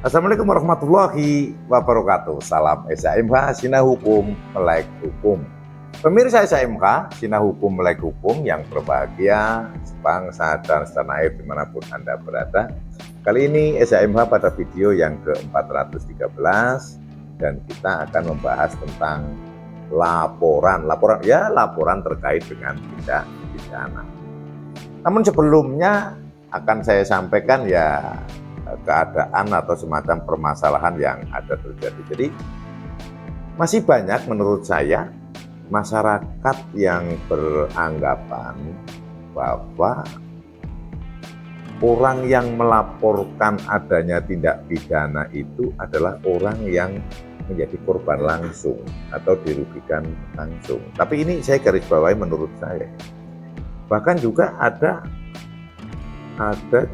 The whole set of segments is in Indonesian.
Assalamualaikum warahmatullahi wabarakatuh. Salam SHMH Sinah Hukum Melek Hukum. Pemirsa SHMH Sinah Hukum Melek Hukum yang berbahagia, sebangsa dan setanah air dimanapun Anda berada. Kali ini SHMH pada video yang ke-413 dan kita akan membahas tentang laporan terkait dengan tindak pidana. Namun sebelumnya akan saya sampaikan keadaan atau semacam permasalahan yang ada terjadi. Jadi masih banyak menurut saya masyarakat yang beranggapan bahwa orang yang melaporkan adanya tindak pidana itu adalah orang yang menjadi korban langsung atau dirugikan langsung. Tapi ini saya garis bawahi menurut saya. Bahkan juga ada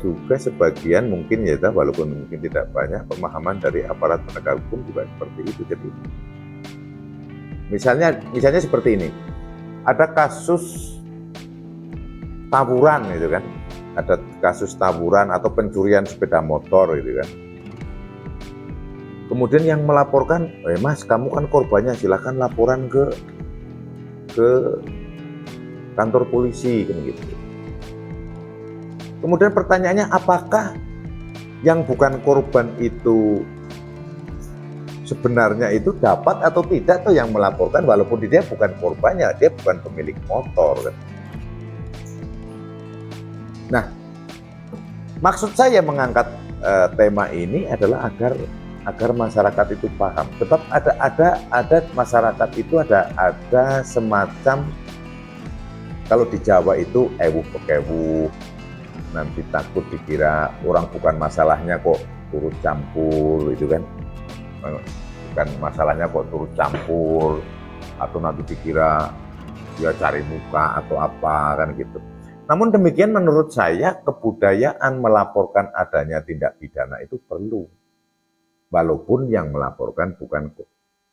juga sebagian mungkin walaupun mungkin tidak banyak pemahaman dari aparat penegak hukum juga seperti itu. Jadi misalnya seperti ini, ada kasus tawuran gitu kan, ada kasus tawuran atau pencurian sepeda motor gitu kan. Kemudian yang melaporkan, Mas kamu kan korbannya, silakan laporan ke kantor polisi kan gitu. Kemudian pertanyaannya, apakah yang bukan korban itu sebenarnya itu dapat atau tidak tuh yang melaporkan, walaupun dia bukan korbannya, dia bukan pemilik motor kan. Nah, maksud saya mengangkat tema ini adalah agar masyarakat itu paham. Sebab ada masyarakat itu ada semacam, kalau di Jawa itu ewuh-pekewuh, nanti takut dikira orang bukan masalahnya kok turut campur gitu kan, bukan masalahnya kok turut campur, atau nanti dikira dia cari muka atau apa kan gitu. Namun demikian menurut saya kebudayaan melaporkan adanya tindak pidana itu perlu, walaupun yang melaporkan bukan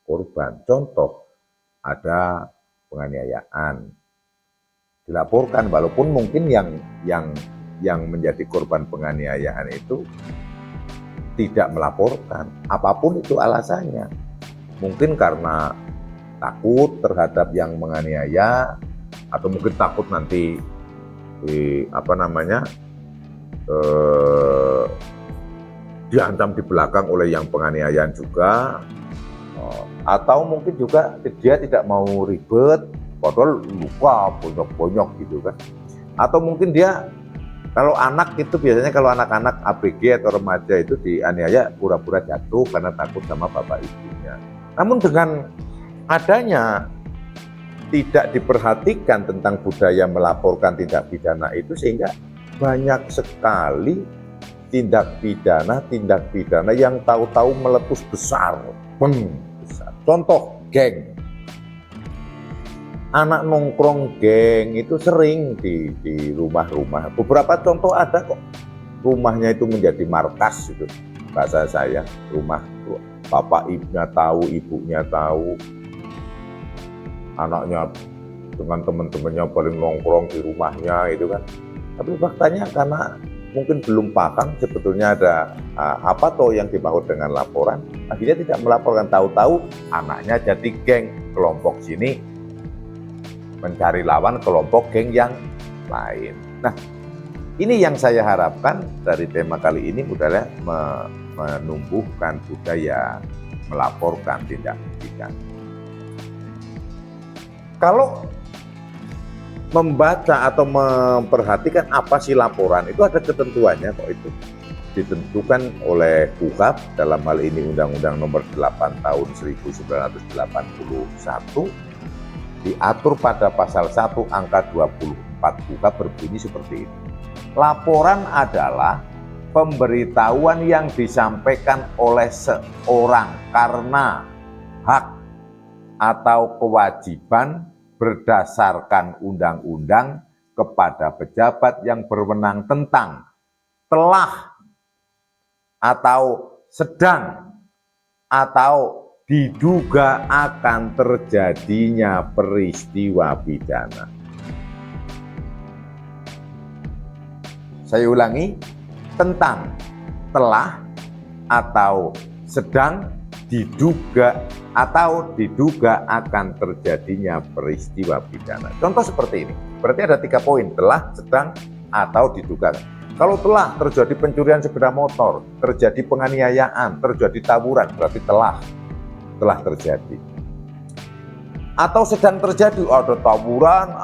korban. Contoh, ada penganiayaan dilaporkan, walaupun mungkin yang menjadi korban penganiayaan itu tidak melaporkan, apapun itu alasannya. Mungkin karena takut terhadap yang menganiaya, atau mungkin takut nanti diancam di belakang oleh yang penganiayaan juga, atau mungkin juga dia tidak mau ribet, padahal luka bonyok-bonyok gitu kan. Atau mungkin dia, kalau anak itu biasanya kalau anak-anak ABG atau remaja itu dianiaya pura-pura jatuh karena takut sama bapak ibunya. Namun dengan adanya tidak diperhatikan tentang budaya melaporkan tindak pidana itu, sehingga banyak sekali tindak pidana yang tahu-tahu meletus besar. Contoh, geng. Anak nongkrong geng itu sering di rumah-rumah. Beberapa contoh ada kok, rumahnya itu menjadi markas itu, bahasa saya, rumah bapak ibunya tahu, ibunya tahu, anaknya dengan teman-temannya paling nongkrong di rumahnya itu kan. Tapi faktanya karena mungkin belum paham sebetulnya ada apa toh yang dimaksud dengan laporan, akhirnya tidak melaporkan. Tahu-tahu anaknya jadi geng, kelompok sini mencari lawan kelompok geng yang lain. Nah, ini yang saya harapkan dari tema kali ini, budaya menumbuhkan budaya melaporkan tindak pidana. Kalau membaca atau memperhatikan apa sih laporan, itu ada ketentuannya kok, itu ditentukan oleh KUHP, dalam hal ini Undang-Undang Nomor 8 Tahun 1981, diatur pada pasal 1 angka 24 KUHP berbunyi seperti ini. Laporan adalah pemberitahuan yang disampaikan oleh seorang karena hak atau kewajiban berdasarkan undang-undang kepada pejabat yang berwenang tentang telah atau sedang atau diduga akan terjadinya peristiwa pidana. Saya ulangi, tentang telah atau sedang diduga akan terjadinya peristiwa pidana. Contoh seperti ini. Berarti ada 3 poin, telah, sedang, atau diduga. Kalau telah terjadi pencurian sepeda motor, terjadi penganiayaan, terjadi tawuran, berarti telah terjadi. Atau sedang terjadi, ada tawuran,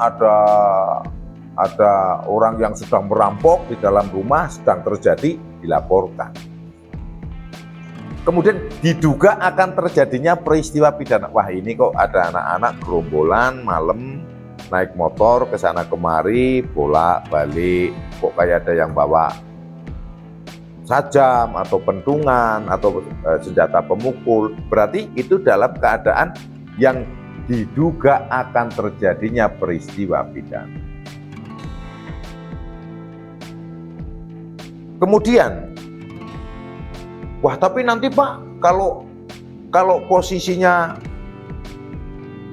ada orang yang sedang merampok di dalam rumah, sedang terjadi, dilaporkan. Kemudian diduga akan terjadinya peristiwa pidana. Wah, ini kok ada anak-anak gerombolan malam naik motor ke sana kemari, bolak-balik, kok kayak ada yang bawa sajam atau pentungan atau senjata pemukul. Berarti itu dalam keadaan yang diduga akan terjadinya peristiwa pidana. Kemudian, wah tapi nanti Pak, kalau posisinya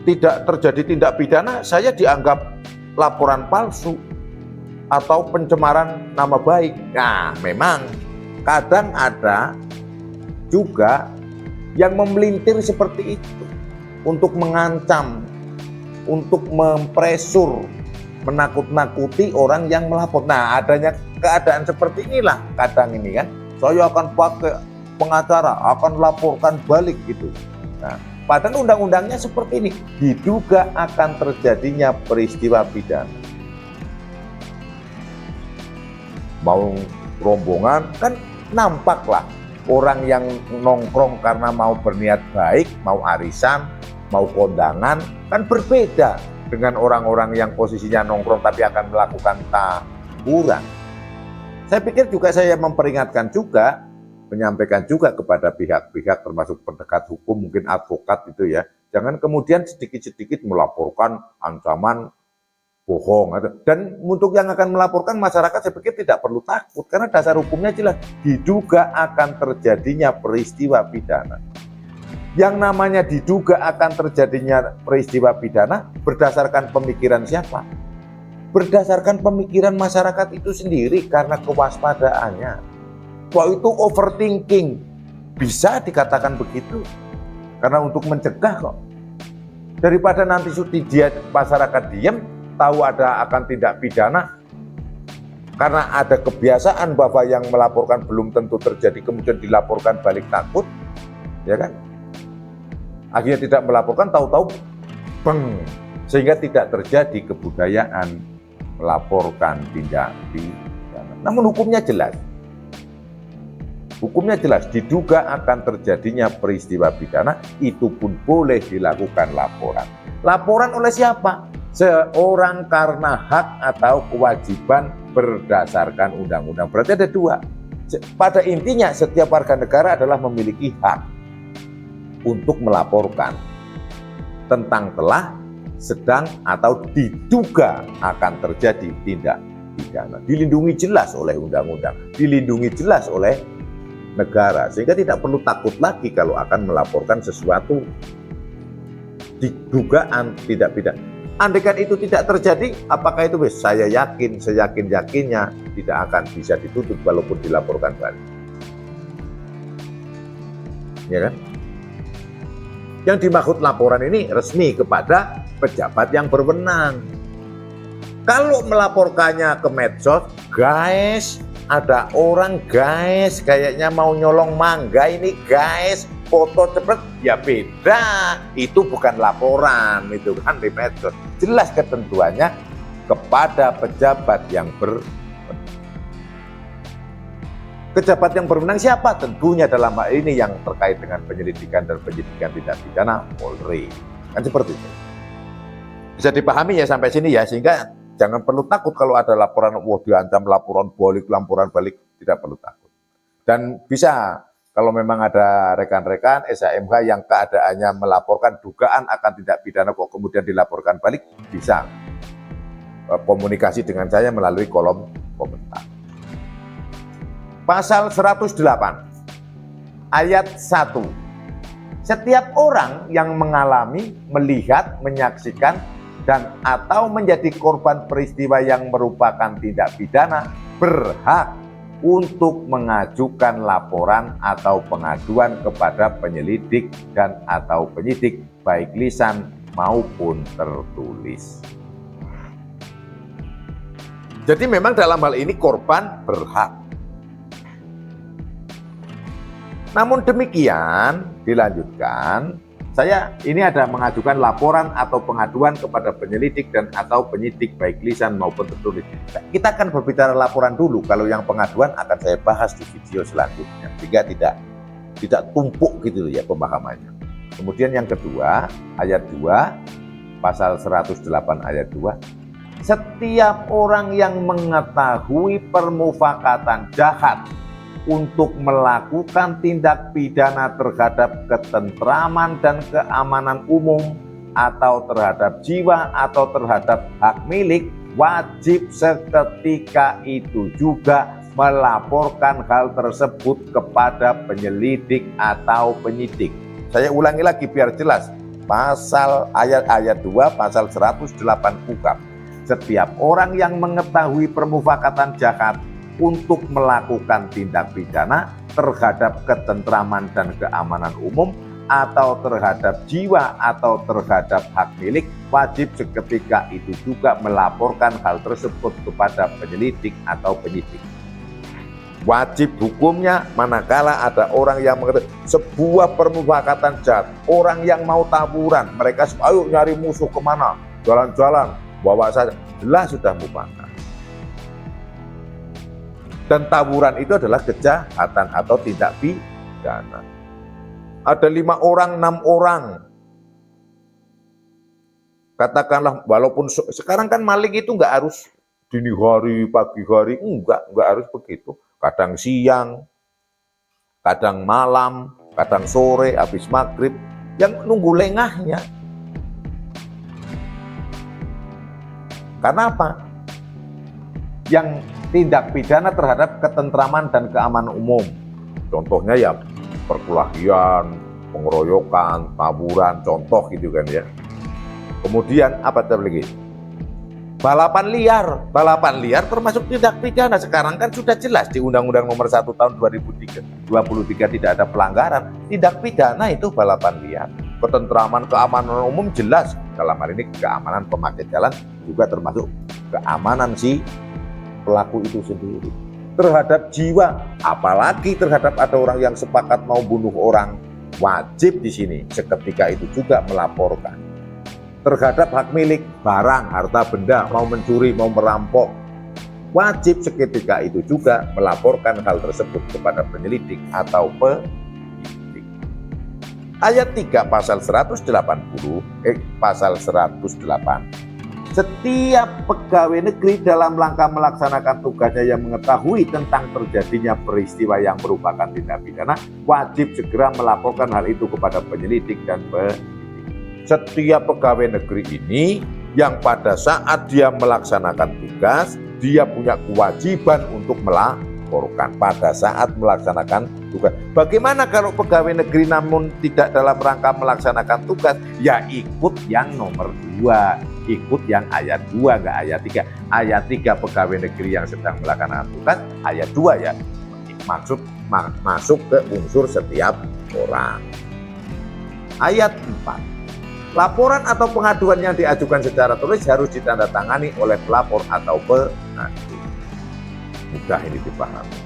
tidak terjadi tindak pidana, saya dianggap laporan palsu atau pencemaran nama baik. Nah, memang kadang ada juga yang memelintir seperti itu untuk mengancam, untuk mempresur, menakut-nakuti orang yang melapor. Nah, adanya keadaan seperti inilah kadang ini kan, saya akan pakai pengacara, akan laporkan balik gitu. Nah, padahal undang-undangnya seperti ini, diduga akan terjadinya peristiwa pidana. Mau rombongan kan nampaklah orang yang nongkrong karena mau berniat baik, mau arisan, mau kondangan, kan berbeda dengan orang-orang yang posisinya nongkrong tapi akan melakukan tawuran. Saya pikir juga saya memperingatkan juga, menyampaikan juga kepada pihak-pihak termasuk pendekat hukum, mungkin advokat itu ya, jangan kemudian sedikit-sedikit melaporkan ancaman bohong. Dan untuk yang akan melaporkan masyarakat saya pikir tidak perlu takut, karena dasar hukumnya jelas, diduga akan terjadinya peristiwa pidana. Yang namanya diduga akan terjadinya peristiwa pidana berdasarkan pemikiran siapa? Berdasarkan pemikiran masyarakat itu sendiri karena kewaspadaannya. Wah, itu overthinking, bisa dikatakan begitu, karena untuk mencegah kok. Daripada nanti dia masyarakat diam, tahu ada akan tindak pidana, karena ada kebiasaan bahwa yang melaporkan belum tentu terjadi, kemudian dilaporkan balik takut, ya kan? Akhirnya tidak melaporkan, tahu-tahu beng, sehingga tidak terjadi kebudayaan melaporkan tindak pidana. Namun hukumnya jelas. Hukumnya jelas, diduga akan terjadinya peristiwa pidana, itu pun boleh dilakukan laporan. Laporan oleh siapa? Seorang karena hak atau kewajiban berdasarkan undang-undang. Berarti ada 2. Pada intinya setiap warga negara adalah memiliki hak untuk melaporkan tentang telah, sedang, atau diduga akan terjadi tindak pidana. Dilindungi jelas oleh undang-undang, dilindungi jelas oleh negara, sehingga tidak perlu takut lagi kalau akan melaporkan sesuatu didugaan tidak pidana. Andaikan itu tidak terjadi, apakah itu saya yakin, seyakin-yakinnya tidak akan bisa ditutup walaupun dilaporkan balik. Ya kan? Yang dimaksud laporan ini resmi kepada pejabat yang berwenang. Kalau melaporkannya ke medsos, guys, ada orang guys kayaknya mau nyolong mangga ini guys, foto cepet, ya beda. Itu bukan laporan, itu kan di medsos. Jelas ketentuannya kepada pejabat yang berwenang. Pejabat yang berwenang siapa? Tentunya dalam hal ini yang terkait dengan penyelidikan dan penyidikan tindak pidana, Polri. Kan seperti itu. Bisa dipahami ya sampai sini ya, sehingga jangan perlu takut kalau ada laporan, wah diancam laporan balik, tidak perlu takut. Dan bisa, kalau memang ada rekan-rekan SHMH yang keadaannya melaporkan dugaan akan tindak pidana kok kemudian dilaporkan balik, bisa komunikasi dengan saya melalui kolom komentar. Pasal 108 ayat 1. Setiap orang yang mengalami, melihat, menyaksikan, dan atau menjadi korban peristiwa yang merupakan tindak pidana berhak untuk mengajukan laporan atau pengaduan kepada penyelidik dan atau penyidik baik lisan maupun tertulis. Jadi memang dalam hal ini korban berhak. Namun demikian, dilanjutkan, saya ini ada mengajukan laporan atau pengaduan kepada penyelidik dan atau penyidik baik lisan maupun tertulis. Kita akan berbicara laporan dulu, kalau yang pengaduan akan saya bahas di video selanjutnya, sehingga tidak tumpuk gitu ya pemahamannya. Kemudian yang kedua, ayat 2, pasal 108 ayat 2, setiap orang yang mengetahui permufakatan jahat untuk melakukan tindak pidana terhadap ketentraman dan keamanan umum atau terhadap jiwa atau terhadap hak milik, wajib seketika itu juga melaporkan hal tersebut kepada penyelidik atau penyidik. Saya ulangi lagi biar jelas. Pasal ayat 2 pasal 108 UKAP. Setiap orang yang mengetahui permufakatan jahat untuk melakukan tindak pidana terhadap ketentraman dan keamanan umum atau terhadap jiwa atau terhadap hak milik, wajib seketika itu juga melaporkan hal tersebut kepada penyelidik atau penyidik. Wajib hukumnya manakala ada orang yang mengetahui sebuah permufakatan jahat, orang yang mau tawuran, mereka ayo nyari musuh kemana, jalan-jalan, bawa saja, jelas sudah mufakat. Dan tawuran itu adalah kejahatan atau tindak pidana. Ada 5 orang, 6 orang. Katakanlah, walaupun sekarang kan maling itu nggak harus dini hari, pagi hari, enggak harus begitu. Kadang siang, kadang malam, kadang sore, habis maghrib, yang nunggu lengahnya. Karena apa? Yang tindak pidana terhadap ketentraman dan keamanan umum. Contohnya ya perkelahian, pengeroyokan, tawuran, contoh gitu kan ya. Kemudian apa lagi? Balapan liar termasuk tindak pidana. Sekarang kan sudah jelas di Undang-Undang Nomor 1 Tahun 2023 tidak ada pelanggaran. Tindak pidana itu balapan liar. Ketentraman, keamanan umum jelas. Dalam hal ini keamanan pemakai jalan juga termasuk keamanan si pelaku itu sendiri. Terhadap jiwa, apalagi terhadap ada orang yang sepakat mau bunuh orang, wajib di sini seketika itu juga melaporkan. Terhadap hak milik, barang, harta benda, mau mencuri, mau merampok, wajib seketika itu juga melaporkan hal tersebut kepada penyelidik atau penyidik. Ayat 3 pasal 108. Setiap pegawai negeri dalam rangka melaksanakan tugasnya yang mengetahui tentang terjadinya peristiwa yang merupakan tindak pidana, wajib segera melaporkan hal itu kepada penyelidik dan penyidik. Setiap pegawai negeri ini yang pada saat dia melaksanakan tugas, dia punya kewajiban untuk melaporkan pada saat melaksanakan tugas. Bagaimana kalau pegawai negeri namun tidak dalam rangka melaksanakan tugas? Ya ikut yang nomor 2, ikut yang ayat 2, nggak ayat 3. Ayat 3 pegawai negeri yang sedang melaksanakan tugas, ayat 2 ya masuk ke unsur setiap orang. Ayat 4. Laporan atau pengaduan yang diajukan secara tulis harus ditandatangani oleh pelapor atau pengadu. Mudah ini dipahami.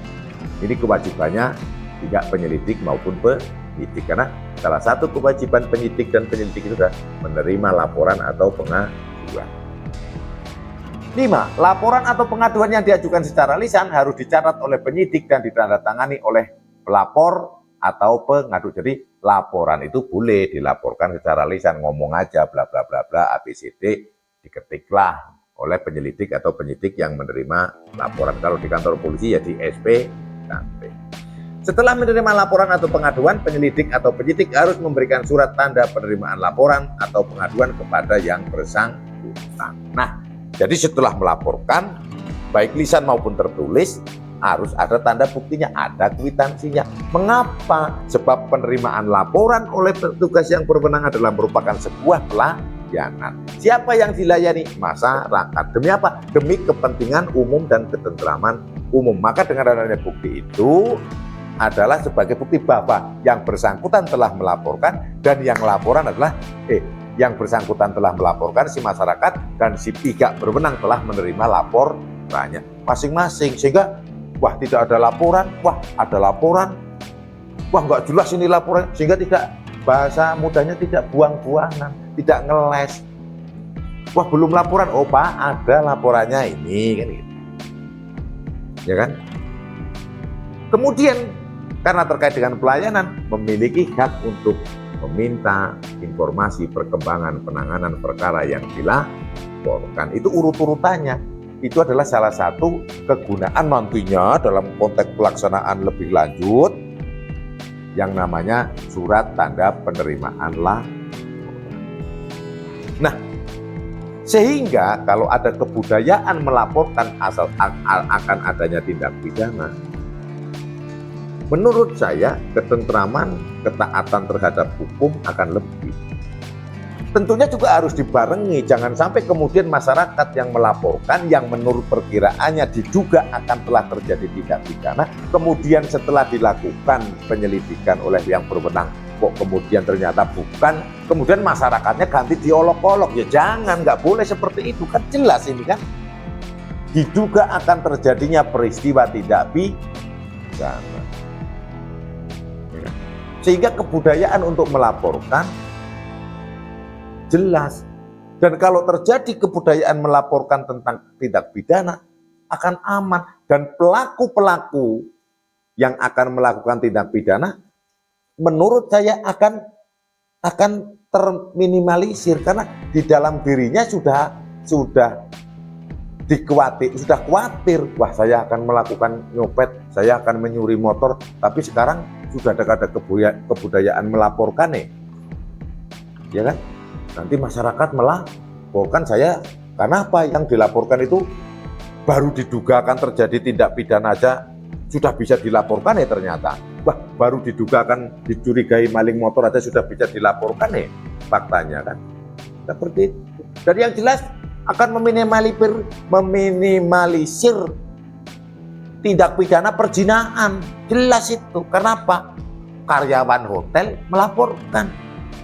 Ini kewajibannya tidak penyelidik maupun penyidik, karena salah satu kewajiban penyidik dan penyelidik itu adalah menerima laporan atau pengaduan. 5. Laporan atau pengaduan yang diajukan secara lisan harus dicatat oleh penyidik dan ditandatangani oleh pelapor atau pengadu. Jadi laporan itu boleh dilaporkan secara lisan, ngomong aja bla bla bla bla ABCD, diketiklah oleh penyelidik atau penyidik yang menerima laporan. Kalau di kantor polisi ya di SP dan P. Setelah menerima laporan atau pengaduan, penyelidik atau penyidik harus memberikan surat tanda penerimaan laporan atau pengaduan kepada yang bersangkutan. Nah, jadi setelah melaporkan, baik lisan maupun tertulis, harus ada tanda buktinya, ada kwitansinya. Mengapa? Sebab penerimaan laporan oleh petugas yang berwenang adalah merupakan sebuah pelanggaran. khianat. Siapa yang dilayani? Masyarakat. Demi apa? Demi kepentingan umum dan ketentraman umum. Maka dengan adanya bukti itu adalah sebagai bukti bahwa yang bersangkutan telah melaporkan dan yang laporan adalah yang bersangkutan telah melaporkan si masyarakat dan si pihak berwenang telah menerima laporannya masing-masing. Sehingga wah tidak ada laporan, wah ada laporan, wah nggak jelas ini laporan, sehingga tidak, bahasa mudahnya tidak buang-buangan, tidak ngeles. Wah belum laporan, oh Pak ada laporannya ini kan gitu. Ya kan? Kemudian karena terkait dengan pelayanan, memiliki hak untuk meminta informasi perkembangan penanganan perkara yang dilaporkan. Itu urut-urutannya. Itu adalah salah satu kegunaan nantinya dalam konteks pelaksanaan lebih lanjut yang namanya surat tanda penerimaan laporan. Nah, sehingga kalau ada kebudayaan melaporkan asal akan adanya tindak pidana, menurut saya ketentraman, ketaatan terhadap hukum akan lebih. Tentunya juga harus dibarengi, jangan sampai kemudian masyarakat yang melaporkan yang menurut perkiraannya diduga akan telah terjadi tindak pidana, kemudian setelah dilakukan penyelidikan oleh yang berwenang kok kemudian ternyata bukan, kemudian masyarakatnya ganti diolok-olok. Ya jangan, nggak boleh seperti itu, kan jelas ini kan diduga akan terjadinya peristiwa tindak pidana. Sehingga kebudayaan untuk melaporkan jelas. Dan kalau terjadi kebudayaan melaporkan tentang tindak pidana akan aman. Dan pelaku-pelaku yang akan melakukan tindak pidana menurut saya akan terminimalisir. Karena di dalam dirinya sudah khawatir, wah saya akan melakukan nyopet, saya akan menyuri motor, tapi sekarang sudah ada kebudayaan melaporkan nih, ya kan? Nanti masyarakat melaporkan saya, karena apa yang dilaporkan itu baru diduga akan terjadi tindak pidana aja sudah bisa dilaporkan ya ternyata. Wah baru diduga akan dicurigai maling motor aja sudah bisa dilaporkan nih faktanya kan. Seperti itu. Jadi yang jelas akan meminimalisir tindak pidana perzinaan. Jelas itu. Kenapa? Karyawan hotel melaporkan.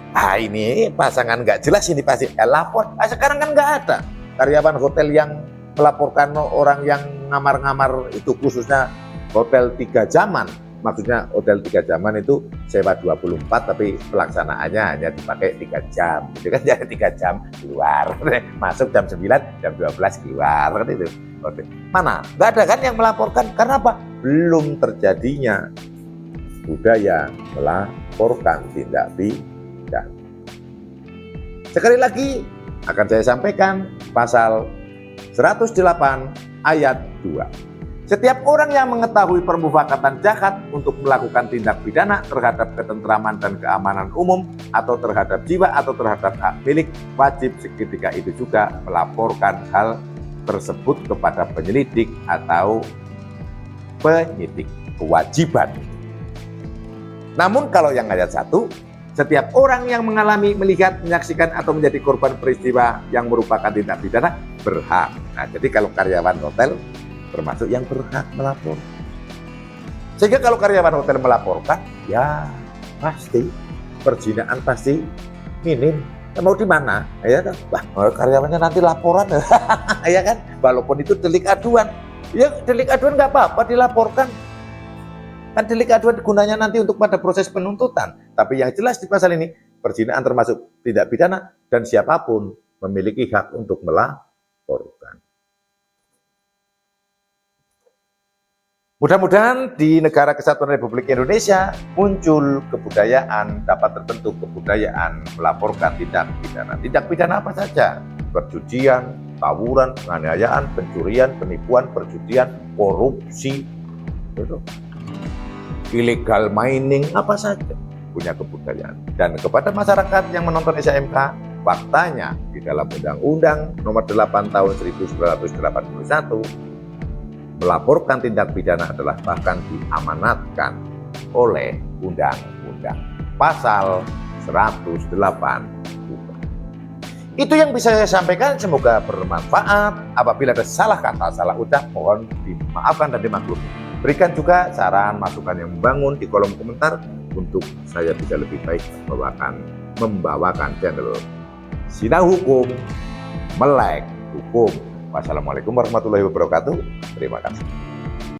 Ah ini pasangan nggak jelas ini pasti lapor. Sekarang kan nggak ada karyawan hotel yang melaporkan orang yang ngamar-ngamar itu, khususnya hotel 3 jaman. Maksudnya hotel 3 jaman itu sewa 24 tapi pelaksanaannya hanya dipakai 3 jam. Itu kan jadi 3 jam keluar. Masuk jam 9, jam 12 keluar kan itu. Mana? Nggak ada kan yang melaporkan. Karena apa? Belum terjadinya budaya melaporkan tindak pidana. Sekali lagi akan saya sampaikan pasal 108 ayat 2. Setiap orang yang mengetahui permufakatan jahat untuk melakukan tindak pidana terhadap ketentraman dan keamanan umum atau terhadap jiwa atau terhadap hak milik, wajib seketika itu juga melaporkan hal tersebut kepada penyelidik atau penyidik. Kewajiban. Namun kalau yang ayat 1, setiap orang yang mengalami, melihat, menyaksikan atau menjadi korban peristiwa yang merupakan tindak pidana berhak. Nah, jadi kalau karyawan hotel termasuk yang berhak melapor. Sehingga kalau karyawan hotel melaporkan, ya pasti perzinaan pasti minim. Mau di mana? Ya kan? Wah, karyawannya nanti laporan, ya kan? Walaupun itu delik aduan, ya delik aduan nggak apa-apa dilaporkan. Kan delik aduan gunanya nanti untuk pada proses penuntutan. Tapi yang jelas di pasal ini, perzinaan termasuk tindak pidana dan siapapun memiliki hak untuk melaporkan. Mudah-mudahan di Negara Kesatuan Republik Indonesia muncul kebudayaan, dapat terbentuk kebudayaan melaporkan tindak pidana. Tindak pidana apa saja? Perjudian, tawuran, penganiayaan, pencurian, penipuan, perjudian, korupsi, illegal mining, apa saja punya kebudayaan. Dan kepada masyarakat yang menonton SMK, faktanya di dalam Undang-Undang Nomor 8 Tahun 1981 melaporkan tindak pidana adalah bahkan diamanatkan oleh Undang-Undang Pasal 108. Itu yang bisa saya sampaikan, semoga bermanfaat. Apabila ada salah kata, salah ucap, mohon dimaafkan dan dimaklumi. Berikan juga saran, masukan yang membangun di kolom komentar untuk saya bisa lebih baik membawakan channel Sinau Hukum, Melek Hukum. Wassalamualaikum warahmatullahi wabarakatuh. Terima kasih.